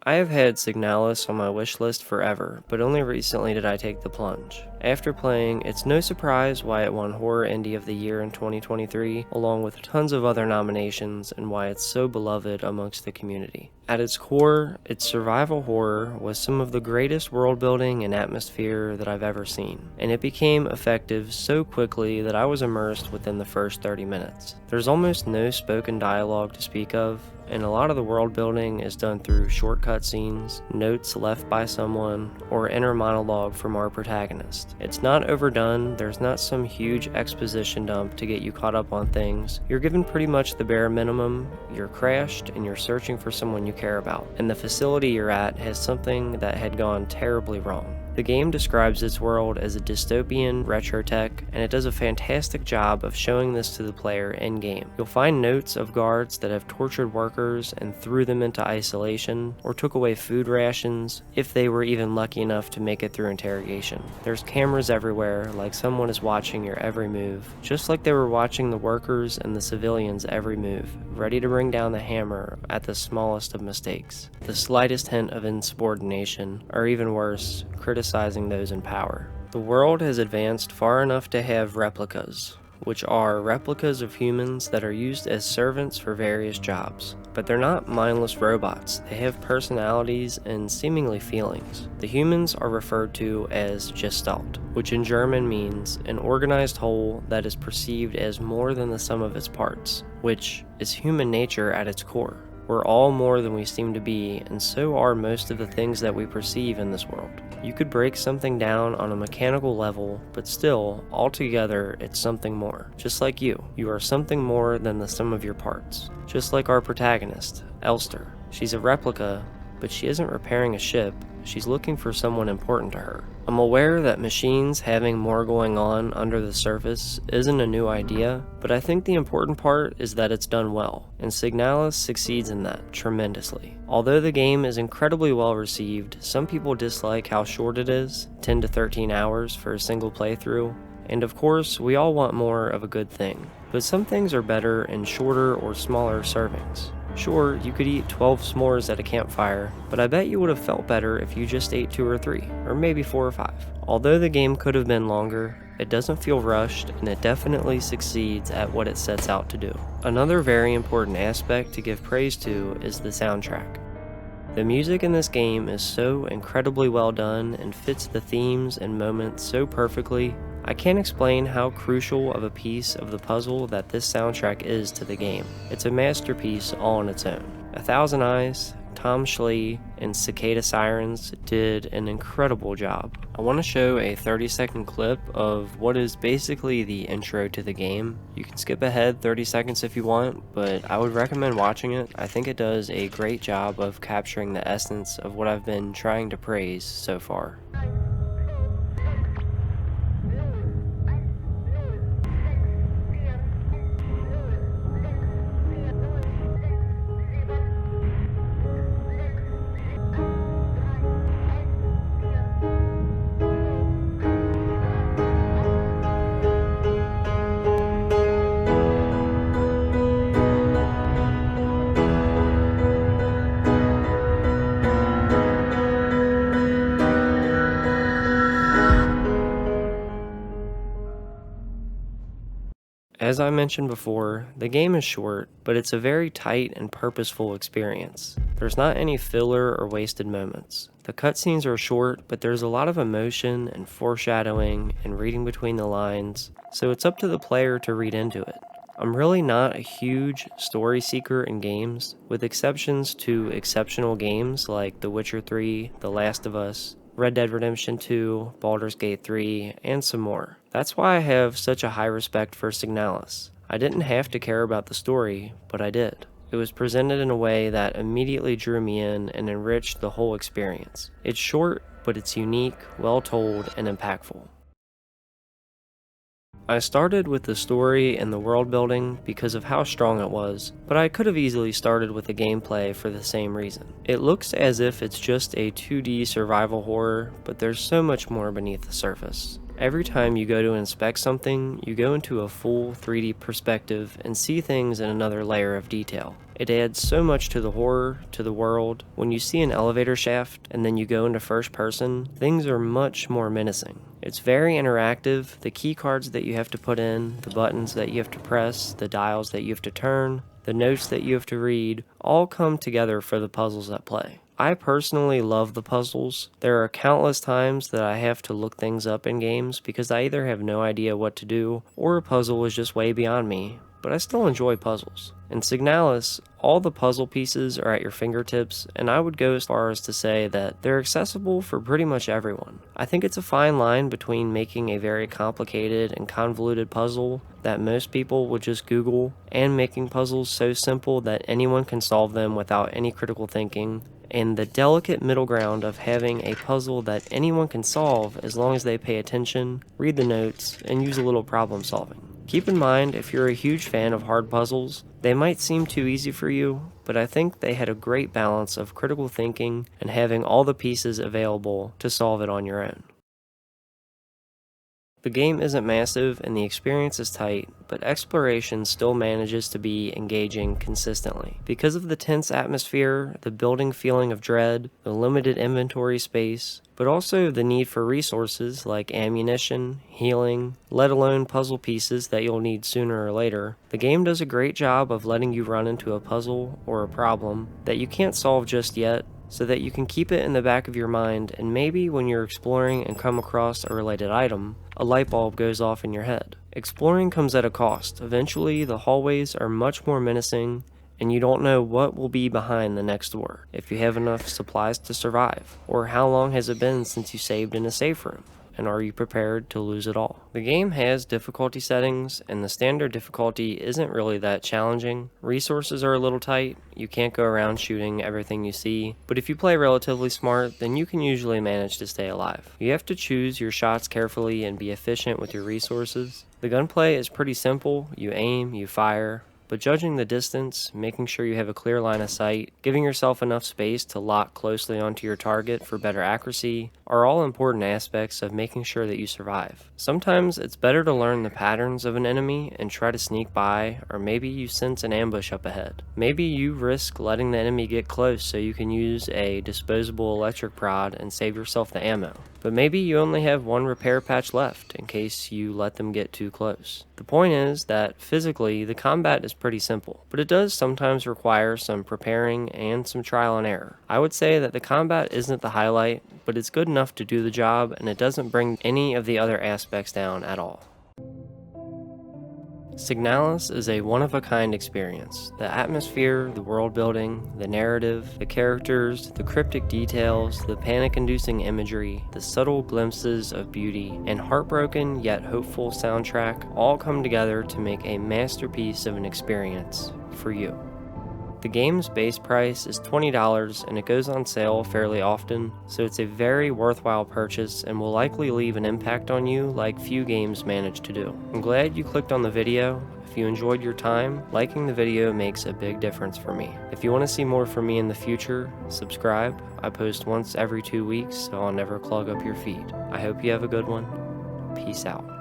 I have had Signalis on my wish list forever, but only recently did I take the plunge. After playing, it's no surprise why it won Horror Indie of the Year in 2023, along with tons of other nominations, and why it's so beloved amongst the community. At its core, its survival horror was some of the greatest world building and atmosphere that I've ever seen, and it became effective so quickly that I was immersed within the first 30 minutes. There's almost no spoken dialogue to speak of, and a lot of the world building is done through short cutscenes, notes left by someone, or inner monologue from our protagonist. It's not overdone, there's not some huge exposition dump to get you caught up on things. You're given pretty much the bare minimum, you're crashed, and you're searching for someone you care about, and the facility you're at has something that had gone terribly wrong. The game describes its world as a dystopian retro tech, and it does a fantastic job of showing this to the player in-game. You'll find notes of guards that have tortured workers and threw them into isolation, or took away food rations, if they were even lucky enough to make it through interrogation. There's cameras everywhere, like someone is watching your every move, just like they were watching the workers and the civilians' every move, ready to bring down the hammer at the smallest of mistakes, the slightest hint of insubordination, or even worse, criticizing those in power. The world has advanced far enough to have replicas, which are replicas of humans that are used as servants for various jobs. But they're not mindless robots, they have personalities and seemingly feelings. The humans are referred to as Gestalt, which in German means an organized whole that is perceived as more than the sum of its parts, which is human nature at its core. We're all more than we seem to be, and so are most of the things that we perceive in this world. You could break something down on a mechanical level, but still, altogether, it's something more. Just like you. You are something more than the sum of your parts. Just like our protagonist, Elster. She's a replica, but she isn't repairing a ship, she's looking for someone important to her. I'm aware that machines having more going on under the surface isn't a new idea, but I think the important part is that it's done well, and Signalis succeeds in that tremendously. Although the game is incredibly well received, some people dislike how short it is, 10 to 13 hours for a single playthrough, and of course, we all want more of a good thing, but some things are better in shorter or smaller servings. Sure, you could eat 12 s'mores at a campfire, but I bet you would have felt better if you just ate 2 or 3, or maybe 4 or 5. Although the game could have been longer, it doesn't feel rushed, and it definitely succeeds at what it sets out to do. Another very important aspect to give praise to is the soundtrack. The music in this game is so incredibly well done and fits the themes and moments so perfectly. I can't explain how crucial of a piece of the puzzle that this soundtrack is to the game. It's a masterpiece all on its own. A Thousand Eyes, Tom Schley, and Cicada Sirens did an incredible job. I want to show a 30-second clip of what is basically the intro to the game. You can skip ahead 30 seconds if you want, but I would recommend watching it. I think it does a great job of capturing the essence of what I've been trying to praise so far. As I mentioned before, the game is short, but it's a very tight and purposeful experience. There's not any filler or wasted moments. The cutscenes are short, but there's a lot of emotion and foreshadowing and reading between the lines, so it's up to the player to read into it. I'm really not a huge story seeker in games, with exceptions to exceptional games like The Witcher 3, The Last of Us, Red Dead Redemption 2, Baldur's Gate 3, and some more. That's why I have such a high respect for Signalis. I didn't have to care about the story, but I did. It was presented in a way that immediately drew me in and enriched the whole experience. It's short, but it's unique, well told, and impactful. I started with the story and the world building because of how strong it was, but I could have easily started with the gameplay for the same reason. It looks as if it's just a 2D survival horror, but there's so much more beneath the surface. Every time you go to inspect something, you go into a full 3D perspective and see things in another layer of detail. It adds so much to the horror, to the world. When you see an elevator shaft and then you go into first person, things are much more menacing. It's very interactive. The key cards that you have to put in, the buttons that you have to press, the dials that you have to turn, the notes that you have to read, all come together for the puzzles at play. I personally love the puzzles. There are countless times that I have to look things up in games because I either have no idea what to do or a puzzle is just way beyond me, but I still enjoy puzzles. In Signalis, all the puzzle pieces are at your fingertips, and I would go as far as to say that they're accessible for pretty much everyone. I think it's a fine line between making a very complicated and convoluted puzzle that most people would just Google, and making puzzles so simple that anyone can solve them without any critical thinking, and the delicate middle ground of having a puzzle that anyone can solve as long as they pay attention, read the notes, and use a little problem solving. Keep in mind, if you're a huge fan of hard puzzles, they might seem too easy for you, but I think they had a great balance of critical thinking and having all the pieces available to solve it on your own. The game isn't massive and the experience is tight, but exploration still manages to be engaging consistently. Because of the tense atmosphere, the building feeling of dread, the limited inventory space, but also the need for resources like ammunition, healing, let alone puzzle pieces that you'll need sooner or later, the game does a great job of letting you run into a puzzle or a problem that you can't solve just yet, so that you can keep it in the back of your mind, and maybe when you're exploring and come across a related item, a light bulb goes off in your head. Exploring comes at a cost. Eventually, the hallways are much more menacing, and you don't know what will be behind the next door, if you have enough supplies to survive, or how long has it been since you saved in a safe room, and are you prepared to lose it all? The game has difficulty settings, and the standard difficulty isn't really that challenging. Resources are a little tight, you can't go around shooting everything you see, but if you play relatively smart, then you can usually manage to stay alive. You have to choose your shots carefully and be efficient with your resources. The gunplay is pretty simple, you aim, you fire, but judging the distance, making sure you have a clear line of sight, giving yourself enough space to lock closely onto your target for better accuracy, are all important aspects of making sure that you survive. Sometimes it's better to learn the patterns of an enemy and try to sneak by, or maybe you sense an ambush up ahead. Maybe you risk letting the enemy get close so you can use a disposable electric prod and save yourself the ammo. But maybe you only have one repair patch left in case you let them get too close. The point is that physically the combat is pretty simple, but it does sometimes require some preparing and some trial and error. I would say that the combat isn't the highlight, but it's good enough to do the job, and it doesn't bring any of the other aspects down at all. Signalis is a one-of-a-kind experience. The atmosphere, the world building, the narrative, the characters, the cryptic details, the panic-inducing imagery, the subtle glimpses of beauty, and heartbroken yet hopeful soundtrack all come together to make a masterpiece of an experience for you. The game's base price is $20 and it goes on sale fairly often, so it's a very worthwhile purchase and will likely leave an impact on you like few games manage to do. I'm glad you clicked on the video. If you enjoyed your time, liking the video makes a big difference for me. If you want to see more from me in the future, subscribe. I post once every 2 weeks, so I'll never clog up your feed. I hope you have a good one. Peace out.